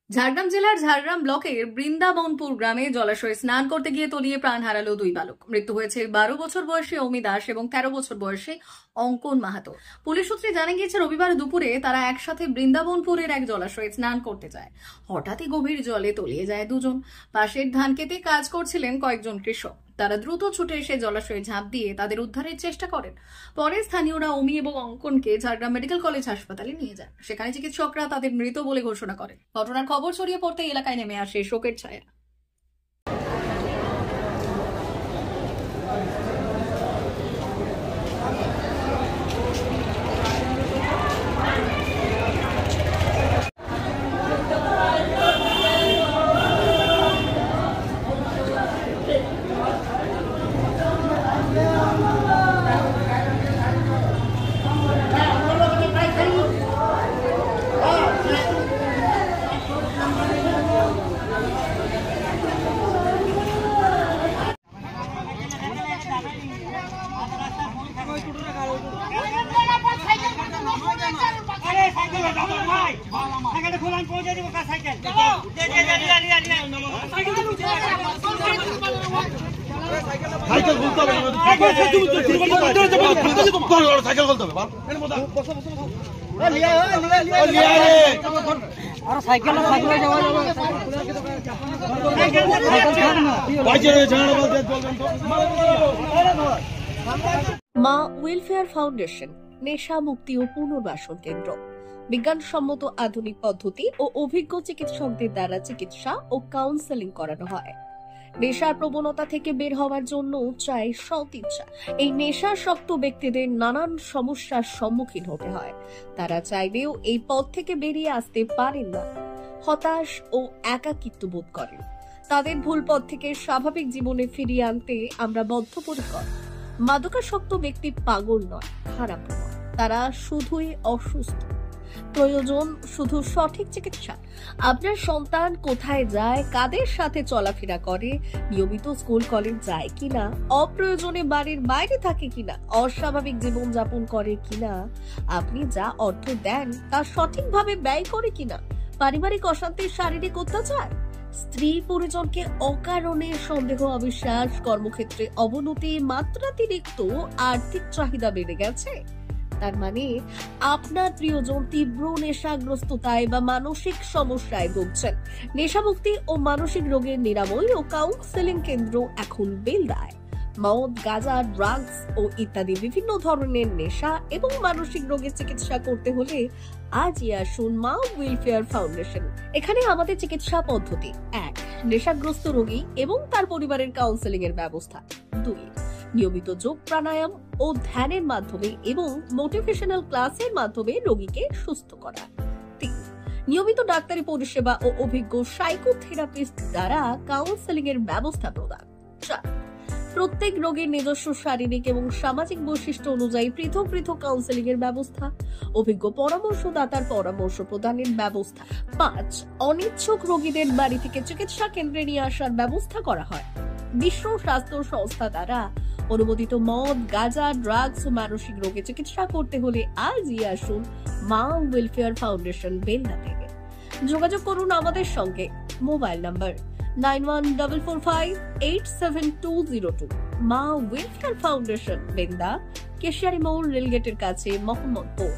ঝাড়গ্রাম জেলার ঝাড়গ্রাম ব্লকের বৃন্দাবনপুর গ্রামে জলাশয়ে স্নান করতে গিয়ে তলিয়ে প্রাণ হারালো দুই বালক। মৃত্যু হয়েছে 12 বছর বয়সী অমি দাস এবং 13 বছর বয়সী অঙ্কন মাহাতো। পুলিশ সূত্রে জানা গিয়েছে, রবিবার দুপুরে তারা একসাথে বৃন্দাবনপুরের এক জলাশয়ে স্নান করতে যায়। হঠাৎই গভীর জলে তলিয়ে যায় দুজন। পাশের ধান খেতে কাজ করছিলেন কয়েকজন কৃষক। তারা দ্রুত ছুটে এসে জলাশয়ে ঝাঁপ দিয়ে তাদের উদ্ধারের চেষ্টা করেন। পরে স্থানীয়রা অমি এবং অঙ্কনকে ঝাড়গ্রাম মেডিকেল কলেজ হাসপাতালে নিয়ে যায়। সেখানে চিকিৎসকরা তাদের মৃত বলে ঘোষণা করেন। ঘটনার খবর ছড়িয়ে পড়তে এলাকায় নেমে আসে শোকের ছায়া। সাইকেল বলতে হবে সাইকেল বলতে হবে মা ওয়েলফেয়ার ফাউন্ডেশন নেশা মুক্তি ও পুনর্বাসন কেন্দ্র। বিজ্ঞানসম্মত আধুনিক পদ্ধতি ও অভিজ্ঞ চিকিৎসকদের দ্বারা চিকিৎসা ও কাউন্সেলিং করানো হয়। নেশার প্রবণতা থেকে বের হওয়ার জন্য চাই সৎ ইচ্ছা। এই নেশাসক্ত ব্যক্তিদের নানান সমস্যার সম্মুখীন হতে হয়। তারা চাইলেও এই পথ থেকে বেরিয়ে আসতে পারেন না, হতাশ ও একাকিত্ব বোধ করেন। তাদের ভুল পথ থেকে স্বাভাবিক জীবনে ফিরিয়ে আনতে আমরা বদ্ধপরিকর। মাদকাসক্ত ব্যক্তি পাগল নয়, খারাপ নয়, তারা শুধুই অসুস্থ। প্রয়োজন শুধু সঠিক চিকিৎসা। আপনার সন্তান কোথায় যায়, কাদের সাথে চলাফেরা করে, নিয়মিত স্কুল কলেজ যায় কিনা, অপ্রয়োজনে বাড়ির বাইরে থাকে কিনা, অস্বাভাবিক জীবন যাপন করে কিনা, আপনি যা অর্থ দেন তা সঠিকভাবে ব্যয় করে কিনা, পারিবারিক অশান্তি, শারীরিক অত্যাচার, স্ত্রী পরিজনকে অকারণে সন্দেহ, অবিশ্বাস, কর্মক্ষেত্রে অবনতি, মাত্রাতিরিক্ত আর্থিক চাহিদা বেড়ে গেছে। তার মানে আপনার প্রিয়জন তীব্র নেশাগ্রস্ততায় বা মানসিক সমস্যায় ভুগছেন। নেশামুক্তি ও মানসিক রোগের নিরাময় ও কাউন্সেলিং কেন্দ্র এখন বেলদায়। মদ, গাঁজা, ড্রাগস ও ইত্যাদি বিভিন্ন ধরনের নেশা এবং মানসিক রোগের চিকিৎসা করতে হলে আজই আসুন মা ওয়েলফেয়ার ফাউন্ডেশন। এখানে আমাদের চিকিৎসা পদ্ধতি: 1. নেশাগ্রস্ত রোগী এবং তার পরিবারের কাউন্সেলিং এর ব্যবস্থা। 2. নিয়মিত যোগ, প্রাণায়াম ও ধ্যানের মাধ্যমে এবং মোটিভেশনাল ক্লাসের মাধ্যমে রোগীকে সুস্থ করা। 3. নিয়মিত ডাক্তারি পরিষেবা ও অভিজ্ঞ সাইকোথেরাপিস্ট দ্বারা কাউন্সেলিং এর ব্যবস্থা প্রদান। 4. প্রত্যেক রোগীর নিজস্ব শারীরিক এবং সামাজিক বৈশিষ্ট্য অনুযায়ী পৃথক পৃথক কাউন্সেলিং এর ব্যবস্থা, অভিজ্ঞ পরামর্শদাতার পরামর্শ প্রদানের ব্যবস্থা। 5. অনিচ্ছুক রোগীদের বাড়ি থেকে চিকিৎসা কেন্দ্রে নিয়ে আসার ব্যবস্থা করা হয়। বিশ্ব স্বাস্থ্য সংস্থা দ্বারা অনুমোদিত মদ, গাঁজা, ড্রাগস ও মানসিক রোগে চিকিৎসা করতে হলে আজই আসুন মা ওয়েলফেয়ার ফাউন্ডেশন বেলদা থেকে। যোগাযোগ করুন আমাদের সঙ্গে। Mobile number 9144587202। মা ওয়েলফেয়ার ফাউন্ডেশন বেলদা, কেশিয়ারি মোড়, রেলগেটের কাছে, মোহাম্মদপুর।